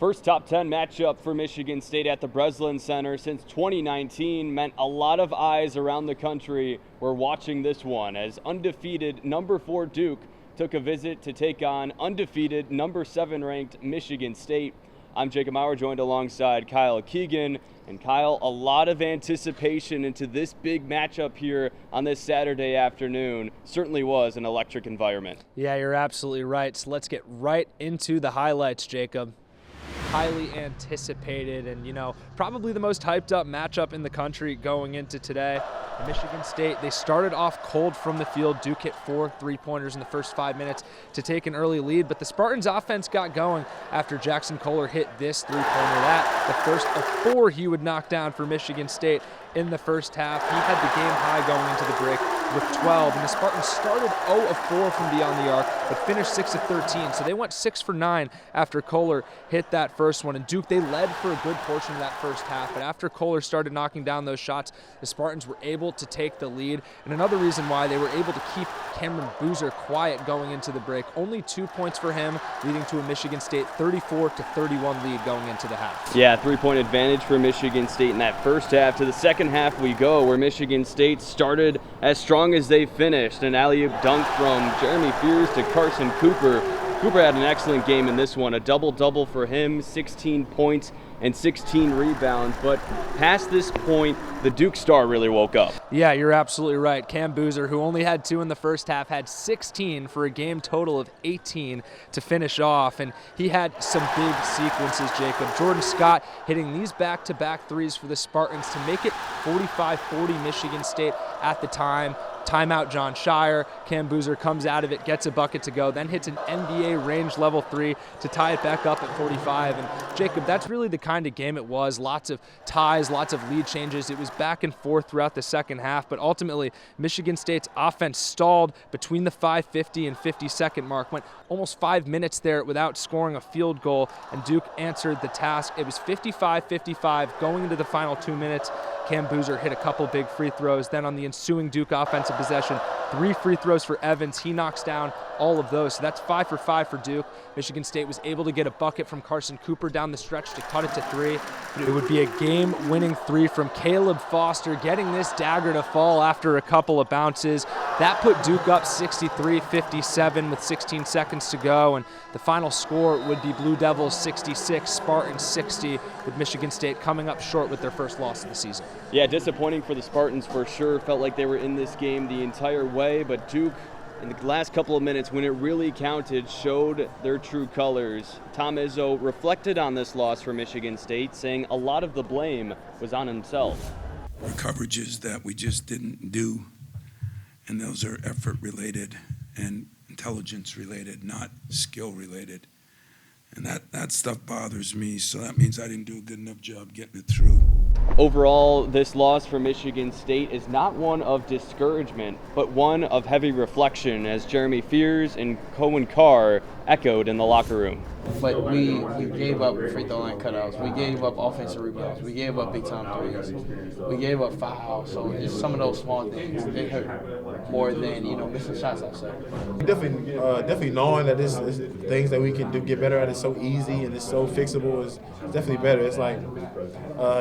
First top 10 matchup for Michigan State at the Breslin Center since 2019 meant a lot of eyes around the country were watching this one as undefeated number 4 Duke took a visit to take on undefeated number 7 ranked Michigan State. I'm Jacob Maurer, joined alongside Kyle Keegan. And Kyle, a lot of anticipation into this big matchup here on this Saturday afternoon. Certainly was an electric environment. Yeah, you're absolutely right. So let's get right into the highlights, Jacob. Highly anticipated and, probably the most hyped up matchup in the country going into today. Michigan State, they started off cold from the field. Duke hit 4 3-pointers in the first 5 minutes to take an early lead, but the Spartans offense got going after Jackson Kohler hit this 3-pointer. That, the first of 4 he would knock down for Michigan State in the first half. He had the game high going into the break with 12, and the Spartans started 0 of 4 from beyond the arc, but finished 6 of 13. So they went 6 for 9 after Kohler hit that first one. And Duke, they led for a good portion of that first half, but after Kohler started knocking down those shots, the Spartans were able to take the lead. And another reason why they were able to keep Cameron Boozer quiet going into the break. Only 2 points for him, leading to a Michigan State 34-31 lead going into the half. Yeah, 3-point advantage for Michigan State in that first half. To the second half we go, where Michigan State started as strong as they finished. An alley-oop dunk from Jeremy Fears to Carson Cooper. Cooper had an excellent game in this one, a double-double for him, 16 points and 16 rebounds. But past this point, the Duke star really woke up. Yeah, you're absolutely right. Cam Boozer, who only had 2 in the first half, had 16 for a game total of 18 to finish off. And he had some big sequences, Jacob. Jordan Scott hitting these back-to-back threes for the Spartans to make it 45-40 Michigan State at the time. Timeout John Shire. Cam Boozer comes out of it, gets a bucket to go, then hits an NBA range level 3 to tie it back up at 45. And Jacob, that's really the kind of game it was. Lots of ties, lots of lead changes. It was back and forth throughout the second half, but ultimately Michigan State's offense stalled between the 5:50 and 50-second mark. Went almost 5 minutes there without scoring a field goal, and Duke answered the task. It was 55-55 going into the final 2 minutes. Cam Boozer hit a couple big free throws. Then on the ensuing Duke offensive possession, 3 free throws for Evans. He knocks down all of those. So that's 5 for 5 for Duke. Michigan State was able to get a bucket from Carson Cooper down the stretch to cut it to 3. It would be a game-winning 3 from Caleb Foster, getting this dagger to fall after a couple of bounces. That put Duke up 63-57 with 16 seconds to go, and the final score would be Blue Devils 66, Spartans 60, with Michigan State coming up short with their first loss of the season. Yeah, disappointing for the Spartans for sure. Felt like they were in this game the entire way, but Duke, in the last couple of minutes, when it really counted, showed their true colors. Tom Izzo reflected on this loss for Michigan State, saying a lot of the blame was on himself. Our coverages that we just didn't do, and those are effort-related and intelligence-related, not skill-related. And that stuff bothers me, so that means I didn't do a good enough job getting it through. Overall, this loss for Michigan State is not one of discouragement, but one of heavy reflection, as Jeremy Fears and Cohen Carr echoed in the locker room. But we gave up free throw line cutouts. We gave up offensive rebounds. We gave up big time threes. We gave up fouls. So just some of those small things, they hurt more than missing shots outside. Definitely knowing that this is things that we can do, get better at. It's so easy and it's so fixable. Is definitely better. It's like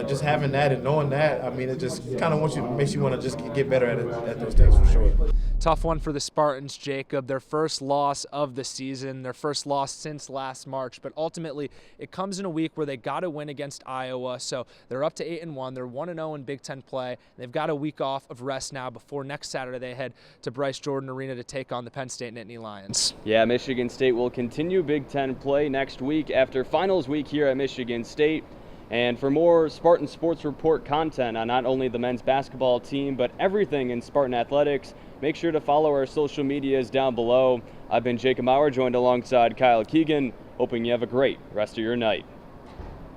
just having that and knowing that. I mean, it just kind of makes you want to just get better at those things for sure. Tough one for the Spartans, Jacob. Their first loss of the season, their first loss since last March. But ultimately, it comes in a week where they got to win against Iowa. So they're up to 8-1. They're 1-0 in Big Ten play. They've got a week off of rest now before next Saturday they head to Bryce Jordan Arena to take on the Penn State Nittany Lions. Yeah, Michigan State will continue Big Ten play next week after finals week here at Michigan State. And for more Spartan Sports Report content on not only the men's basketball team, but everything in Spartan athletics, make sure to follow our social medias down below. I've been Jacob Maurer, joined alongside Kyle Keegan, hoping you have a great rest of your night.